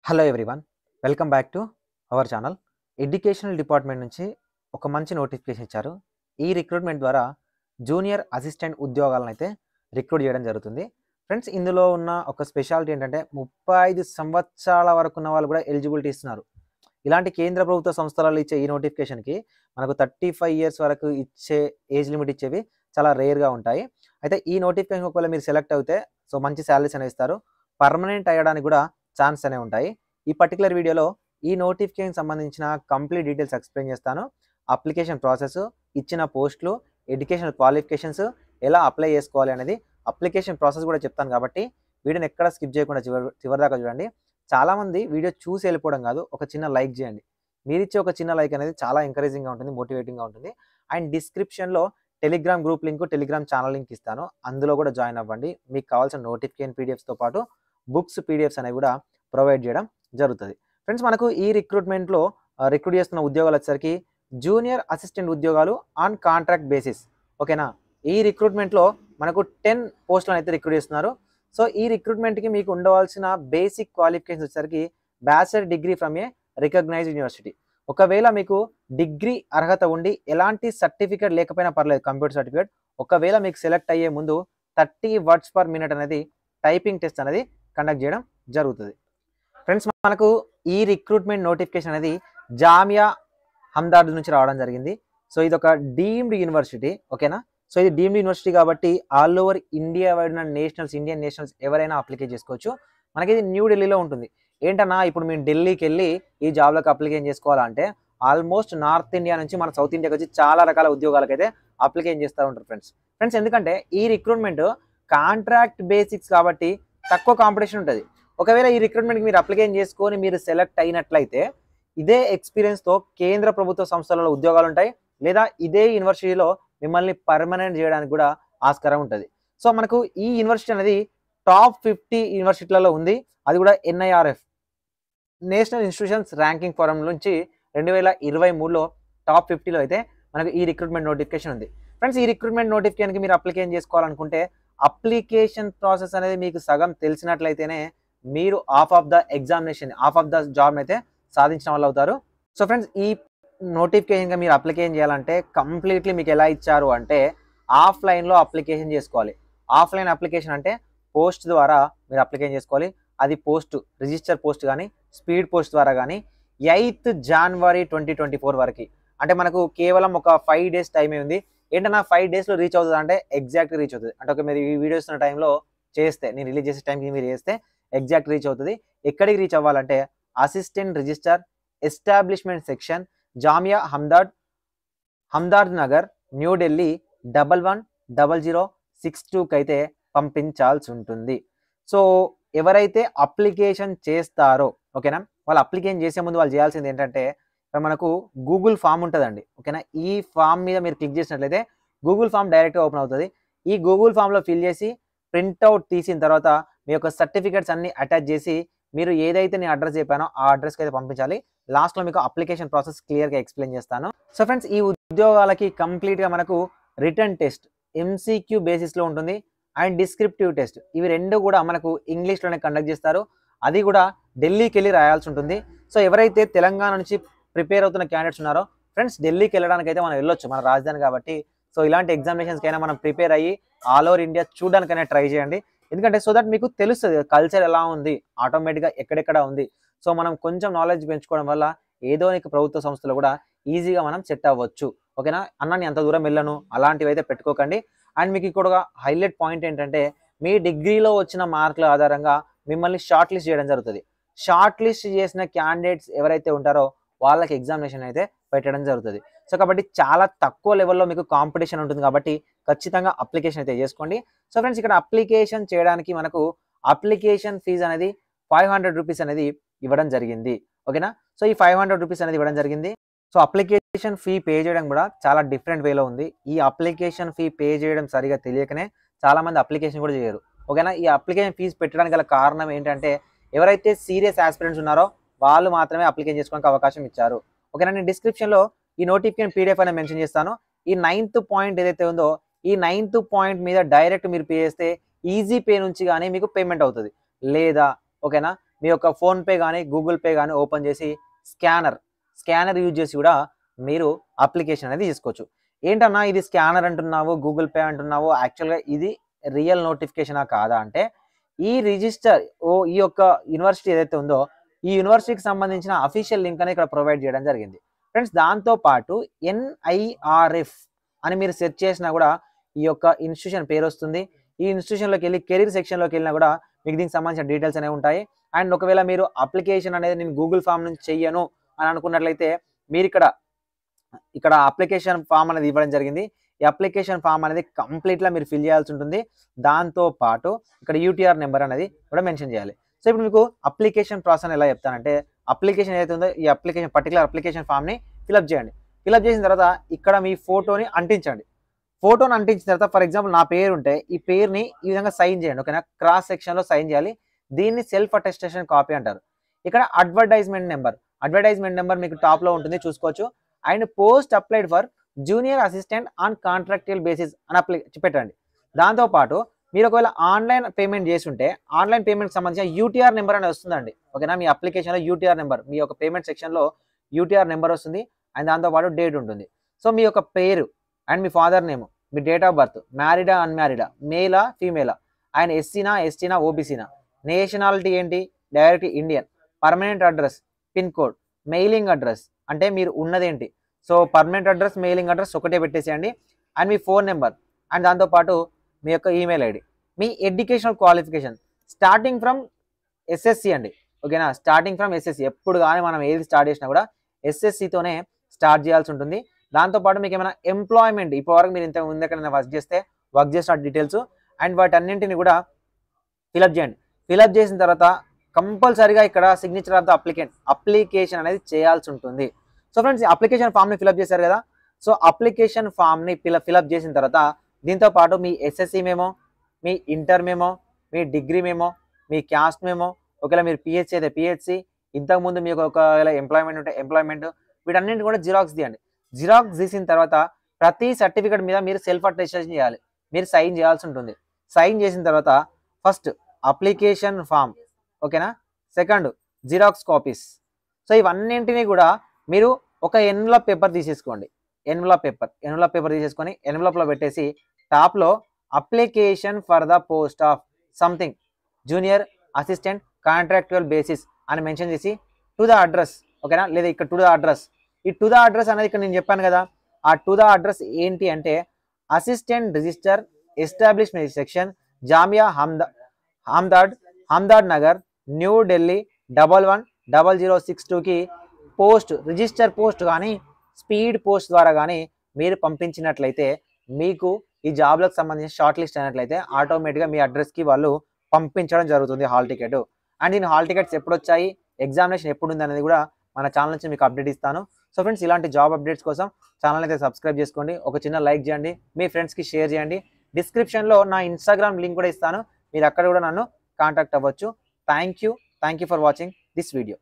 Hello everyone, welcome back to our channel. Educational department నుంచి ఒక మంచి నోటిఫికేషన్ ఇచ్చారు. ఈ రిక్రూట్మెంట్ ద్వారా జూనియర్ అసిస్టెంట్ ఉద్యోగాలను అయితే రిక్రూట్ చేయడం జరుగుతుంది. ఫ్రెండ్స్, ఇందులో ఉన్న ఒక స్పెషాలిటీ ఏంటంటే 35 సంవత్సరాల వరకు ఉన్న వాళ్ళు కూడా ఎలిజిబిలిటీ ఇస్తున్నారు. ఇలాంటి కేంద్ర ప్రభుత్వ సంస్థలలో ఇచ్చే ఈ నోటిఫికేషన్కి మనకు 35 ఇయర్స్ వరకు ఇచ్చే ఏజ్ లిమిట్ ఇచ్చేవి చాలా రేర్గా ఉంటాయి. అయితే ఈ నోటిఫికేషన్ ఒకవేళ మీరు సెలెక్ట్ అయితే మంచి శాలరీస్ అనేవి ఇస్తారు. పర్మనెంట్ అయ్యడానికి కూడా ఛాన్స్ అనేవి ఉంటాయి. ఈ పర్టికులర్ వీడియోలో ఈ నోటిఫికేషన్ సంబంధించిన కంప్లీట్ డీటెయిల్స్ ఎక్స్ప్లెయిన్ చేస్తాను. అప్లికేషన్ ప్రాసెస్, ఇచ్చిన పోస్టులు, ఎడ్యుకేషనల్ క్వాలిఫికేషన్స్, ఎలా అప్లై చేసుకోవాలి అనేది అప్లికేషన్ ప్రాసెస్ కూడా చెప్తాను. కాబట్టి వీడియోని ఎక్కడ స్కిప్ చేయకుండా చివరి దాకా చూడండి. చాలామంది వీడియో చూసి వెళ్ళిపోవడం కాదు, ఒక చిన్న లైక్ చేయండి. మీరు ఇచ్చే ఒక చిన్న లైక్ అనేది చాలా ఎంకరేజింగ్గా ఉంటుంది, మోటివేటింగ్గా ఉంటుంది. అండ్ డిస్క్రిప్షన్లో Telegram group link, Telegram channel link ఇస్తాను, అందులో కూడా జాయిన్ అవ్వండి. మీకు కావాల్సిన నోటిఫికేషన్ పీడిఎఫ్స్తో పాటు బుక్స్, పీడిఎఫ్స్ అనేవి కూడా ప్రొవైడ్ చేయడం జరుగుతుంది. ఫ్రెండ్స్, మనకు ఈ రిక్రూట్మెంట్లో రిక్రూట్ చేస్తున్న ఉద్యోగాలు వచ్చేసరికి జూనియర్ అసిస్టెంట్ ఉద్యోగాలు ఆన్ కాంట్రాక్ట్ బేసిస్. ఓకేనా? ఈ రిక్రూట్మెంట్లో మనకు 10 పోస్టులను అయితే రిక్రూట్ చేస్తున్నారు. సో ఈ రిక్రూట్మెంట్కి మీకు ఉండవలసిన బేసిక్ క్వాలిఫికేషన్స్ వచ్చేసరికి bachelor degree from a recognised university. ఒకవేళ మీకు డిగ్రీ అర్హత ఉండి ఎలాంటి సర్టిఫికేట్ లేకపోయినా పర్లేదు, కంప్యూటర్ సర్టిఫికేట్, ఒకవేళ మీకు సెలెక్ట్ అయ్యే ముందు 30 words per minute అనేది టైపింగ్ టెస్ట్ అనేది కండక్ట్ చేయడం జరుగుతుంది. ఫ్రెండ్స్, మనకు ఈ రిక్రూట్మెంట్ నోటిఫికేషన్ అనేది జామియా హమ్దార్ద్ నుంచి రావడం జరిగింది. సో ఇది ఒక డీమ్డ్ యూనివర్సిటీ. ఓకేనా? సో ఇది డీమ్డ్ యూనివర్సిటీ కాబట్టి ఆల్ ఓవర్ ఇండియా వైడ్ ఉన్న ఇండియన్ నేషనల్స్ ఎవరైనా అప్లికేషన్ చేసుకోవచ్చు. మనకి ఇది న్యూఢిల్లీలో ఉంటుంది. ఏంటన్నా ఇప్పుడు మేము ఢిల్లీకి వెళ్ళి ఈ జాబ్లకు అప్లికేషన్ చేసుకోవాలంటే ఆల్మోస్ట్ నార్త్ ఇండియా నుంచి మన సౌత్ ఇండియాకి వచ్చి చాలా రకాల ఉద్యోగాలకైతే అప్లికేషన్ చేస్తూ ఉంటారు ఫ్రెండ్స్. ఎందుకంటే ఈ రిక్రూట్మెంట్ కాంట్రాక్ట్ బేసిక్స్ కాబట్టి తక్కువ కాంపిటీషన్ ఉంటుంది. ఒకవేళ ఈ రిక్రూట్మెంట్కి మీరు అప్లికేషన్ చేసుకొని మీరు సెలెక్ట్ అయినట్లయితే ఇదే ఎక్స్పీరియన్స్తో కేంద్ర ప్రభుత్వ సంస్థలలో ఉద్యోగాలు ఉంటాయి, లేదా ఇదే యూనివర్సిటీలో మిమ్మల్ని పర్మనెంట్ చేయడానికి కూడా ఆస్కారం ఉంటుంది. సో మనకు ఈ యూనివర్సిటీ అనేది టాప్ 50 యూనివర్సిటీలలో ఉంది. అది కూడా NIRF national institutions ranking forum నుంచి 2023లో టాప్ 50లో అయితే మనకు ఈ రిక్రూట్మెంట్ నోటిఫికేషన్ ఉంది. ఫ్రెండ్స్, ఈ రిక్రూట్మెంట్ నోటిఫికేషన్కి మీరు అప్లికేషన్ చేసుకోవాలనుకుంటే అప్లికేషన్ ప్రాసెస్ అనేది మీకు సగం తెలిసినట్లయితేనే మీరు ఆఫ్ ఆఫ్ ద జాబ్ అయితే సాధించిన వాళ్ళు అవుతారు. సో ఫ్రెండ్స్, ఈ నోటిఫికేషన్గా మీరు అప్లికేషన్ చేయాలంటే కంప్లీట్లీ మీకు ఎలా ఇచ్చారు అంటే ఆఫ్లైన్లో అప్లికేషన్ చేసుకోవాలి. ఆఫ్లైన్ అప్లికేషన్ అంటే పోస్ట్ ద్వారా మీరు అప్లికేషన్ చేసుకోవాలి. అది రిజిస్టర్ పోస్ట్ కానీ స్పీడ్ పోస్ట్ ద్వారా కానీ 8th January 2024 వరకు. అంటే మనకు కేవలం ఒక 5 days టైమే ఉంది. ఏంటన్నా 5 daysలో రీచ్ అవుతుంది అంటే ఎగ్జాక్ట్గా రీచ్ అవుతుంది. అంటే మీరు ఈ వీడియో ఇస్తున్న టైంలో చేస్తే, నేను రిలీజ్ చేసే టైంకి మీరు చేస్తే ఎగ్జాక్ట్ రీచ్ అవుతుంది. ఎక్కడికి రీచ్ అవ్వాలంటే assistant register establishment section, Jamia హమ్దార్ద్ Nagar, New Delhi 110062కి అయితే పంపించాల్సి ఉంటుంది. సో ఎవరైతే అప్లికేషన్ చేస్తారో, ఓకేనా, వాళ్ళు అప్లికేషన్ చేసే ముందు వాళ్ళు చేయాల్సింది ఏంటంటే మనకు గూగుల్ ఫామ్ ఉంటుందండి. ఓకేనా? ఈ ఫామ్ మీద మీరు క్లిక్ చేసినట్లయితే గూగుల్ ఫామ్ డైరెక్ట్గా ఓపెన్ అవుతుంది. ఈ గూగుల్ ఫామ్లో ఫిల్ చేసి ప్రింట్అవుట్ తీసిన తర్వాత మీ యొక్క సర్టిఫికేట్స్ అన్ని అటాచ్ చేసి మీరు ఏదైతే నేను అడ్రస్ చెప్పానో ఆ అడ్రస్కి అయితే పంపించాలి. లాస్ట్లో మీకు అప్లికేషన్ ప్రాసెస్ క్లియర్గా ఎక్స్ప్లెయిన్ చేస్తాను. సో ఫ్రెండ్స్, ఈ ఉద్యోగాలకి కంప్లీట్గా మనకు రిటర్న్ టెస్ట్ MCQ బేసిస్లో ఉంటుంది అండ్ డిస్క్రిప్టివ్ టెస్ట్, ఇవి రెండు కూడా మనకు ఇంగ్లీష్లోనే కండక్ట్ చేస్తారు. అది కూడా ఢిల్లీకి వెళ్ళి రాయాల్సి ఉంటుంది. సో ఎవరైతే తెలంగాణ నుంచి ప్రిపేర్ అవుతున్న క్యాండిడేట్స్ ఉన్నారో ఫ్రెండ్స్, ఢిల్లీకి వెళ్ళడానికి అయితే మనం వెళ్ళొచ్చు, మన రాజధాని కాబట్టి. సో ఇలాంటి ఎగ్జామినేషన్స్కైనా మనం ప్రిపేర్ అయ్యి ఆల్ ఓవర్ ఇండియా చూడడానికైనా ట్రై చేయండి. ఎందుకంటే సో దట్ మీకు తెలుస్తుంది కల్చర్ ఎలా ఉంది, ఆటోమేటిక్గా ఎక్కడెక్కడ ఉంది. సో మనం కొంచెం నాలెడ్జ్ పెంచుకోవడం వల్ల ఏదో నీకు ప్రభుత్వ సంస్థలో కూడా ఈజీగా మనం సెట్ అవ్వచ్చు. ఓకేనా? అన్న నేను అంత దూరం వెళ్ళను అలాంటివి అయితే పెట్టుకోకండి. అండ్ మీకు ఇక్కడ హైలైట్ పాయింట్ ఏంటంటే మీ డిగ్రీలో వచ్చిన మార్కుల ఆధారంగా మిమ్మల్ని షార్ట్ లిస్ట్ చేయడం జరుగుతుంది. షార్ట్ లిస్ట్ చేసిన క్యాండిడేట్స్ ఎవరైతే ఉంటారో వాళ్ళకి ఎగ్జామినేషన్ అయితే పెట్టడం జరుగుతుంది. సో కాబట్టి చాలా తక్కువ లెవెల్లో మీకు కాంపిటీషన్ ఉంటుంది కాబట్టి ఖచ్చితంగా అప్లికేషన్ అయితే చేసుకోండి. సో ఫ్రెండ్స్, ఇక్కడ అప్లికేషన్ చేయడానికి మనకు అప్లికేషన్ ఫీజు అనేది 500 రూపీస్ అనేది ఇవ్వడం జరిగింది. ఓకేనా? సో ఈ 500 రూపీస్ అనేది ఇవ్వడం జరిగింది. సో అప్లికేషన్ ఫీ పే చేయడం కూడా చాలా డిఫరెంట్ వేలో ఉంది. ఈ అప్లికేషన్ ఫీ పే చేయడం సరిగా తెలియకనే చాలామంది అప్లికేషన్ కూడా చేయరు. ఓకేనా? ఈ అప్లికేషన్ ఫీజు పెట్టడానికి గల కారణం ఏంటంటే ఎవరైతే సీరియస్ ఆస్పిరెంట్స్ ఉన్నారో వాళ్ళు మాత్రమే అప్లికేషన్ చేసుకోవడానికి అవకాశం ఇచ్చారు. ఓకేనా? నేను డిస్క్రిప్షన్లో ఈ నోటిఫికేషన్ PDF అనేది మెన్షన్ చేస్తాను. ఈ 9th పాయింట్ ఏదైతే ఉందో ఈ 9th పాయింట్ మీద డైరెక్ట్ మీరు పే చేస్తే ఈజీ పే నుంచి కానీ మీకు పేమెంట్ అవుతుంది. లేదా ఓకేనా మీ యొక్క ఫోన్పే కానీ గూగుల్ పే కానీ ఓపెన్ చేసి స్కానర్ యూజ్ చేసి కూడా మీరు అప్లికేషన్ అనేది తీసుకోవచ్చు. ఏంటన్నా ఇది స్కానర్ అంటున్నావు, గూగుల్ పే అంటున్నావు, యాక్చువల్గా ఇది రియల్ నోటిఫికేషనా కాదా అంటే, ఈ రిజిస్టర్ ఈ యొక్క యూనివర్సిటీ ఏదైతే ఉందో ఈ యూనివర్సిటీకి సంబంధించిన అఫీషియల్ లింక్ అనేది ఇక్కడ ప్రొవైడ్ చేయడం జరిగింది ఫ్రెండ్స్. దాంతోపాటు NIRF అని మీరు సెర్చ్ చేసినా కూడా ఈ యొక్క ఇన్స్టిట్యూషన్ పేరు వస్తుంది. ఈ ఇన్స్టిట్యూషన్లోకి వెళ్ళి కెరీర్ సెక్షన్లోకి వెళ్ళినా కూడా మీకు దీనికి సంబంధించిన డీటెయిల్స్ అనేవి ఉంటాయి. అండ్ ఒకవేళ మీరు అప్లికేషన్ అనేది నేను గూగుల్ ఫామ్ నుంచి చెయ్యను అని అనుకున్నట్లయితే మీరు ఇక్కడ అప్లికేషన్ ఫామ్ అనేది ఇవ్వడం జరిగింది. ఈ అప్లికేషన్ ఫామ్ అనేది కంప్లీట్గా మీరు ఫిల్ చేయాల్సి ఉంటుంది. దాంతోపాటు ఇక్కడ UTR నెంబర్ అనేది కూడా మెన్షన్ చేయాలి. సో ఇప్పుడు మీకు అప్లికేషన్ ప్రాసెస్ ఎలా చెప్తానంటే, అప్లికేషన్ ఏదైతే ఉందో ఈ పర్టికులర్ అప్లికేషన్ ఫామ్ని ఫిల్అప్ చేయండి. ఫిల్అప్ చేసిన తర్వాత ఇక్కడ మీ ఫోటోని అంటించండి. ఫోటోని అంటించిన తర్వాత ఫర్ ఎగ్జాంపుల్ నా పేరు ఉంటే ఈ పేరుని ఈ విధంగా సైన్ చేయండి. ఓకేనా, క్రాస్ సెక్షన్లో సైన్ చేయాలి. దీన్ని సెల్ఫ్ అటెస్టేషన్ కాపీ అంటారు. ఇక్కడ అడ్వర్టైజ్మెంట్ నెంబర్ మీకు టాప్లో ఉంటుంది, చూసుకోవచ్చు. And post applied for junior assistant on contractual basis అని పెట్టండి. దాంతోపాటు మీరు ఒకవేళ ఆన్లైన్ పేమెంట్ చేసి ఉంటే ఆన్లైన్ పేమెంట్కి సంబంధించిన UTR నెంబర్ అనేది వస్తుందండి. ఓకేనా, మీ అప్లికేషన్లో UTR నెంబర్, మీ యొక్క పేమెంట్ సెక్షన్లో UTR నెంబర్ వస్తుంది. అండ్ దాంతోపాటు డేట్ ఉంటుంది. సో మీ యొక్క పేరు అండ్ మీ ఫాదర్ నేమ్, మీ డేట్ ఆఫ్ బర్త్, మ్యారీడా అన్మ్యారీడా, మేలా ఫీమేలా, అండ్ ఎస్సీనా ఓబీసీనా, నేషనాలిటీ ఏంటి, direct Indian, permanent address, pin code, mailing address అంటే మీరు ఉన్నదేంటి. So permanent address, mailing address ఒకటే పెట్టేసేయండి. అండ్ మీ ఫోన్ నెంబర్ అండ్ దాంతోపాటు మీ యొక్క ఈమెయిల్ ID, మీ educational qualification starting from SSC అండి. ఓకేనా, స్టార్టింగ్ ఫ్రమ్ SSC. ఎప్పుడు కానీ మనం ఏది స్టార్ట్ చేసినా కూడా SSCతోనే స్టార్ట్ చేయాల్సి ఉంటుంది. దాంతోపాటు మీకు ఏమైనా ఎంప్లాయ్మెంట్ ఇప్పటివరకు మీరు ఇంత ముందు ఎక్కడైనా వర్క్ చేసిన డీటెయిల్స్ అండ్ వాటన్నింటిని కూడా ఫిల్అప్ చేయండి. ఫిల్అప్ చేసిన తర్వాత కంపల్సరీగా ఇక్కడ సిగ్నేచర్ ఆఫ్ ద అప్లికేషన్ అనేది చేయాల్సి ఉంటుంది. సో ఫ్రెండ్స్, అప్లికేషన్ ఫామ్ని ఫిల్అప్ చేశారు కదా. సో అప్లికేషన్ ఫామ్ని ఫిల్అప్ చేసిన తర్వాత దీంతో పాటు మీ SSC మేమో, మీ ఇంటర్ మేమో, మీ డిగ్రీ మేమో, మీ క్యాస్ట్ మేమో, ఒకవేళ మీరు PHC అయితే PHC, ఇంతకుముందు మీకు ఒకవేళ ఎంప్లాయ్మెంట్ ఉంటే ఎంప్లాయ్మెంట్, వీటన్నింటి కూడా జిరాక్స్ తీయండి. జిరాక్స్ తీసిన తర్వాత ప్రతి సర్టిఫికేట్ మీద మీరు సెల్ఫ్ అటెస్టేషన్ చేయాలి. మీరు సైన్ చేయాల్సి ఉంటుంది. సైన్ చేసిన తర్వాత ఫస్ట్ అప్లికేషన్ ఫామ్, ఓకేనా, సెకండ్ జిరాక్స్ కాపీస్. సో ఇవన్నింటినీ కూడా మీరు ఒక ఎన్వలప్ పేపర్ తీసేసుకోండి. ఎన్వలప్ పేపర్ తీసేసుకొని ఎన్వలప్లో పెట్టేసి టాప్లో application for the post of something junior assistant contractual basis అని మెన్షన్ చేసి టు ద అడ్రస్, ఓకేనా, లేదా ఇక్కడ టు ద అడ్రస్. ఈ టు ద అడ్రస్ అనేది ఇక్కడ నేను చెప్పాను కదా, ఆ టు ద అడ్రస్ ఏంటి అంటే assistant register establishment section, Jamia Hamdard Nagar, New Delhi 110062కి పోస్ట్, రిజిస్టర్ పోస్ట్ కానీ స్పీడ్ పోస్ట్ ద్వారా కానీ మీరు పంపించినట్లయితే మీకు ఈ జాబ్లకు సంబంధించిన షార్ట్ లిస్ట్ అయినట్లయితే ఆటోమేటిక్గా మీ అడ్రస్కి వాళ్ళు పంపించడం జరుగుతుంది హాల్ టికెట్. అండ్ నేను హాల్ టికెట్స్ ఎప్పుడు వచ్చాయి, ఎగ్జామినేషన్ ఎప్పుడు ఉంది అనేది కూడా మన ఛానల్ నుంచి మీకు అప్డేట్ ఇస్తాను. సో ఫ్రెండ్స్, ఇలాంటి జాబ్ అప్డేట్స్ కోసం ఛానల్ అయితే సబ్స్క్రైబ్ చేసుకోండి. ఒక చిన్న లైక్ చేయండి, మీ ఫ్రెండ్స్కి షేర్ చేయండి. డిస్క్రిప్షన్లో నా ఇన్స్టాగ్రామ్ లింక్ కూడా ఇస్తాను, మీరు అక్కడ కూడా నన్ను కాంటాక్ట్ అవ్వచ్చు. Thank you for watching this video.